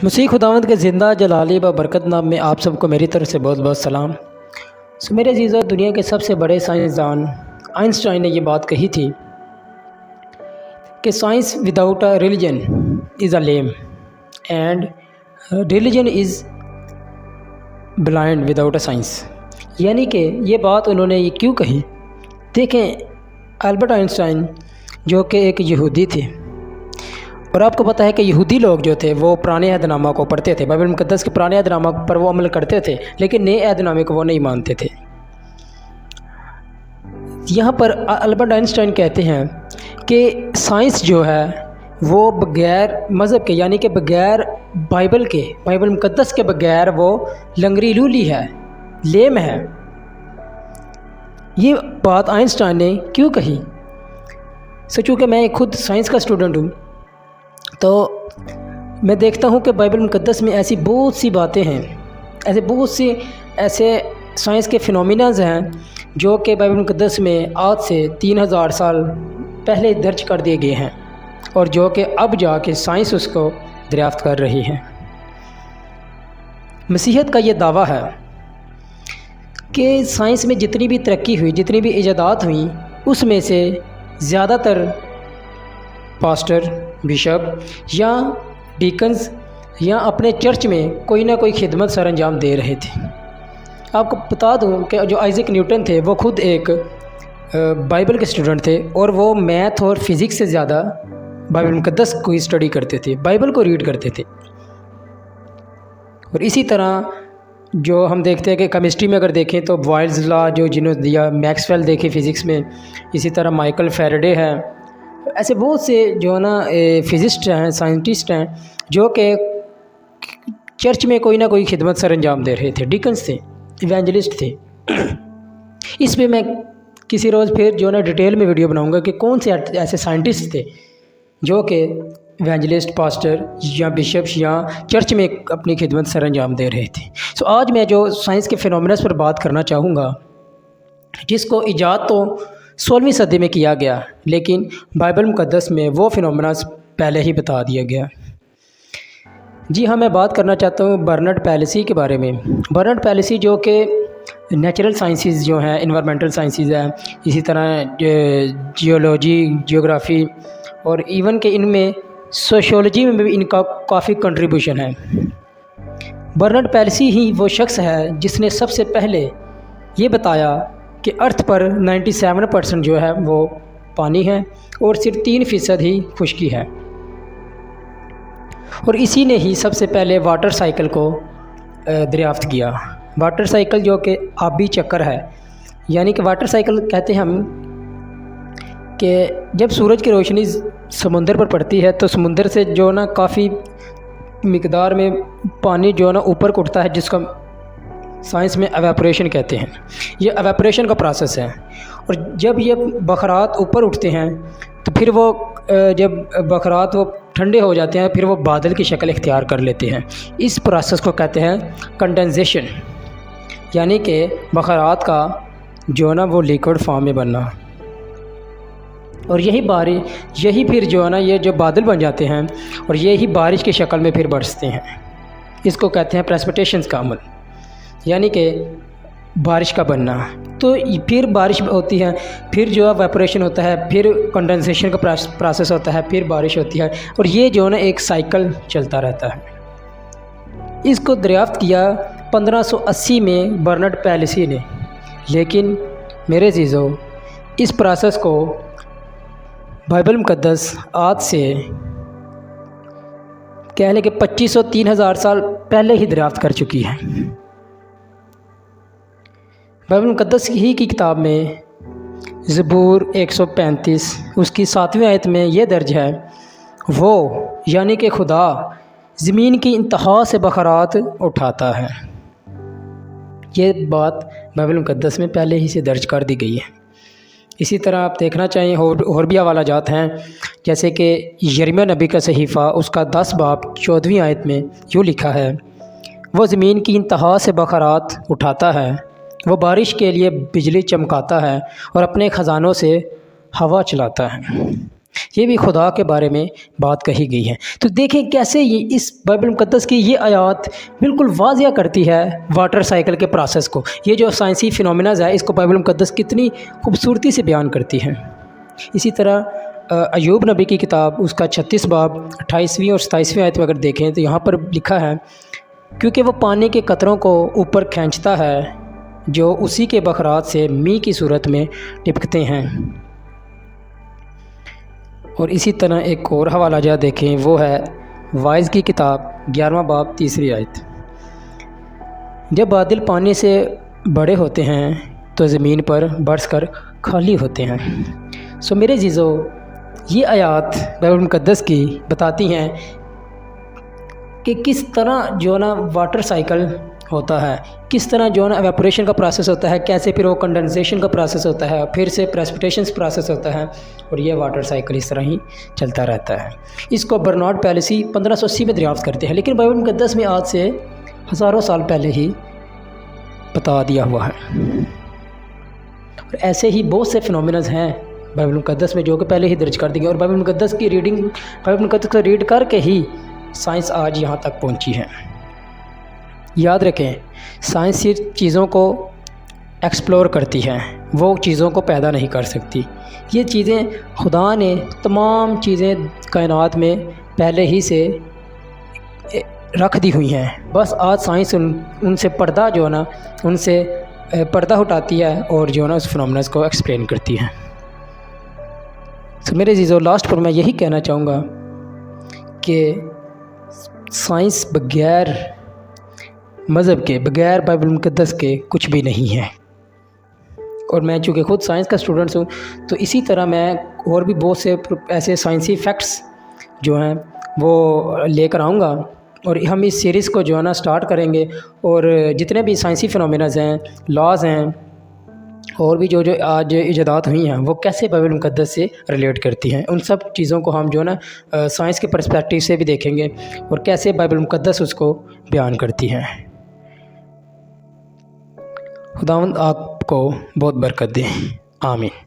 مسیح خداوند کے زندہ جلالی و برکت نام میں آپ سب کو میری طرف سے بہت بہت سلام۔ میرے عزیزو، دنیا کے سب سے بڑے سائنسدان آئنسٹائن نے یہ بات کہی تھی کہ science without a religion is a lame and religion is blind without a science. یعنی کہ یہ بات انہوں نے یہ کیوں کہی؟ دیکھیں، البرٹ آئنسٹائن جو کہ ایک یہودی تھے، اور آپ کو پتہ ہے کہ یہودی لوگ جو تھے وہ پرانے عہد نامہ کو پڑھتے تھے، بائبل مقدس کے پرانے عہد نامہ پر وہ عمل کرتے تھے، لیکن نئے عہد نامے کو وہ نہیں مانتے تھے۔ یہاں پر البرٹ آئنسٹائن کہتے ہیں کہ سائنس جو ہے وہ بغیر مذہب کے، یعنی کہ بغیر بائبل کے، بائبل مقدس کے بغیر وہ لنگری لولی ہے، لیم ہے۔ یہ بات آئنسٹائن نے کیوں کہی؟ چونکہ میں خود سائنس کا اسٹوڈنٹ ہوں، تو میں دیکھتا ہوں کہ بائبل مقدس میں ایسی بہت سی باتیں ہیں، ایسے سائنس کے فینومیناز ہیں جو کہ بائبل مقدس میں آج سے 3000 سال پہلے درج کر دیے گئے ہیں، اور جو کہ اب جا کے سائنس اس کو دریافت کر رہی ہے۔ مسیحیت کا یہ دعویٰ ہے کہ سائنس میں جتنی بھی ترقی ہوئی، جتنی بھی ایجادات ہوئیں، اس میں سے زیادہ تر پاسٹر، بشپ یا ڈیکنز یا اپنے چرچ میں کوئی نہ کوئی خدمت سر انجام دے رہے تھے۔ آپ کو بتا دوں کہ جو آئزیک نیوٹن تھے وہ خود ایک بائبل کے اسٹوڈنٹ تھے، اور وہ میتھ اور فزکس سے زیادہ بائبل مقدس کو اسٹڈی کرتے تھے، بائبل کو ریڈ کرتے تھے۔ اور اسی طرح جو ہم دیکھتے ہیں کہ کیمسٹری میں اگر دیکھیں تو بوائلز لا جو جنہوں نے دیا، میکسویل دیکھے فزکس میں، اسی طرح مائیکل فیرڈے ہے، ایسے بہت سے جو ہے نا فزسٹ ہیں، سائنٹسٹ ہیں جو کہ چرچ میں کوئی نہ کوئی خدمت سر انجام دے رہے تھے، ڈیکنز تھے، ایونجلسٹ تھے۔ اس پہ میں کسی روز پھر جو ہے نا ڈیٹیل میں ویڈیو بناؤں گا کہ کون سے ایسے سائنٹسٹ تھے جو کہ ایونجلسٹ، پاسٹر یا بشپس یا چرچ میں اپنی خدمت سر انجام دے رہے تھے۔ آج میں جو سائنس کے فینومیناز پر بات کرنا چاہوں گا، جس کو ایجاد تو 16ویں صدی میں کیا گیا، لیکن بائبل مقدس میں وہ فینومیناز پہلے ہی بتا دیا گیا۔ جی ہاں، میں بات کرنا چاہتا ہوں برنارڈ پیلسی کے بارے میں۔ برنارڈ پیلسی جو کہ نیچرل سائنسز جو ہیں، انوائرمنٹل سائنسز ہیں، اسی طرح جیولوجی، جیوگرافی، اور ایون کہ ان میں سوشیولوجی میں بھی ان کا کافی کنٹریبیوشن ہے۔ برنارڈ پیلسی ہی وہ شخص ہے جس نے سب سے پہلے یہ بتایا کہ ارتھ پر 97% جو ہے وہ پانی ہے اور صرف 3% ہی خشکی ہے، اور اسی نے ہی سب سے پہلے واٹر سائیکل کو دریافت کیا۔ واٹر سائیکل جو کہ آبی چکر ہے، یعنی کہ واٹر سائیکل کہتے ہیں ہم کہ جب سورج کی روشنی سمندر پر پڑتی ہے تو سمندر سے جو نا کافی مقدار میں پانی جو نا اوپر کو اٹھتا ہے، جس کو سائنس میں ایواپوریشن کہتے ہیں۔ یہ ایواپوریشن کا پروسیس ہے، اور جب یہ بخارات اوپر اٹھتے ہیں تو پھر وہ جب بخارات وہ ٹھنڈے ہو جاتے ہیں، پھر وہ بادل کی شکل اختیار کر لیتے ہیں۔ اس پروسیس کو کہتے ہیں کنڈنسیشن، یعنی کہ بخارات کا جو نا وہ لیکوڈ فارم میں بننا، اور یہی پھر جو ہے نا یہ جو بادل بن جاتے ہیں، اور یہی بارش کی شکل میں پھر برستے ہیں۔ اس کو کہتے ہیں پریسپیٹیشنز کا عمل، یعنی کہ بارش کا بننا۔ تو پھر بارش ہوتی ہے، پھر جو ہے ایواپوریشن ہوتا ہے، پھر کنڈنسیشن کا پروسیس ہوتا ہے، پھر بارش ہوتی ہے، اور یہ جو ہے نا ایک سائیکل چلتا رہتا ہے۔ اس کو دریافت کیا 1580 میں برنارڈ پیلسی نے، لیکن میرے عزیزو، اس پروسیس کو بائبل مقدس آج سے کہہ لیں کہ 2500-3000 سال پہلے ہی دریافت کر چکی ہے۔ بائبل مقدس ہی کی کتاب میں زبور 135 اس کی 7ویں آیت میں یہ درج ہے، وہ یعنی کہ خدا زمین کی انتہا سے بخارات اٹھاتا ہے۔ یہ بات بائبل مقدس میں پہلے ہی سے درج کر دی گئی ہے۔ اسی طرح آپ دیکھنا چاہیں اور بھی حوالہ جات ہیں، جیسے کہ یرمیہ نبی کا صحیفہ اس کا 10 باب 14ویں آیت میں یوں لکھا ہے، وہ زمین کی انتہا سے بخارات اٹھاتا ہے، وہ بارش کے لیے بجلی چمکاتا ہے اور اپنے خزانوں سے ہوا چلاتا ہے۔ یہ بھی خدا کے بارے میں بات کہی گئی ہے۔ تو دیکھیں کیسے یہ اس بائبل مقدس کی یہ آیات بالکل واضح کرتی ہے واٹر سائیکل کے پروسیس کو۔ یہ جو سائنسی فینومیناز ہے اس کو بائبل مقدس کتنی خوبصورتی سے بیان کرتی ہے۔ اسی طرح ایوب نبی کی کتاب اس کا 36 باب 28ویں اور 27ویں آیت میں اگر دیکھیں تو یہاں پر لکھا ہے، کیونکہ وہ پانی کے قطروں کو اوپر کھینچتا ہے جو اسی کے بخرات سے می کی صورت میں ٹپکتے ہیں۔ اور اسی طرح ایک اور حوالہ جات دیکھیں، وہ ہے وائز کی کتاب 11واں باب 3 آیت۔ جب بادل پانی سے بڑے ہوتے ہیں تو زمین پر برس کر خالی ہوتے ہیں۔ میرے عزیزو، یہ آیات بائبل مقدس کی بتاتی ہیں کہ کس طرح جو نا واٹر سائیکل ہوتا ہے، کس طرح جو نا ایواپوریشن کا پروسیس ہوتا ہے، کیسے پھر وہ کنڈنسیشن کا پروسیس ہوتا ہے، پھر سے پریسپیٹیشن پروسیس ہوتا ہے، اور یہ واٹر سائیکل اس طرح ہی چلتا رہتا ہے۔ اس کو برنارڈ پیلیسی 1580 میں دریافت کرتے ہیں، لیکن بائبل مقدس میں آج سے ہزاروں سال پہلے ہی بتا دیا ہوا ہے۔ اور ایسے ہی بہت سے فینومیناز ہیں بائبل مقدس میں جو کہ پہلے ہی درج کر دی گئے، اور بائبل مقدس کی ریڈنگ، بائبل مقدس کو ریڈ کر کے ہی سائنس آج یہاں تک پہنچی ہے۔ یاد رکھیں، سائنس صرف چیزوں کو ایکسپلور کرتی ہے، وہ چیزوں کو پیدا نہیں کر سکتی۔ یہ چیزیں خدا نے تمام چیزیں کائنات میں پہلے ہی سے رکھ دی ہوئی ہیں، بس آج سائنس ان سے پردہ جو ہے نا، ان سے پردہ ہٹاتی ہے اور جو ہے نا اس فینومیناز کو ایکسپلین کرتی ہے۔ میرے عزیزو، لاسٹ پر میں یہی کہنا چاہوں گا کہ سائنس بغیر مذہب کے، بغیر بائبل مقدس کے کچھ بھی نہیں ہے۔ اور میں چونکہ خود سائنس کا اسٹوڈنٹس ہوں تو اسی طرح میں اور بھی بہت سے ایسے سائنسی فیکٹس جو ہیں وہ لے کر آؤں گا، اور ہم اس سیریز کو جو ہے نا سٹارٹ کریں گے، اور جتنے بھی سائنسی فینومیناز ہیں، لاز ہیں، اور بھی جو آج ایجادات ہوئی ہیں وہ کیسے بائبل مقدس سے ریلیٹ کرتی ہیں، ان سب چیزوں کو ہم جو ہے نا سائنس کے پرسپیکٹیو سے بھی دیکھیں گے، اور کیسے بائبل مقدس اس کو بیان کرتی ہے۔ خداوند آپ کو بہت برکت دے، آمین۔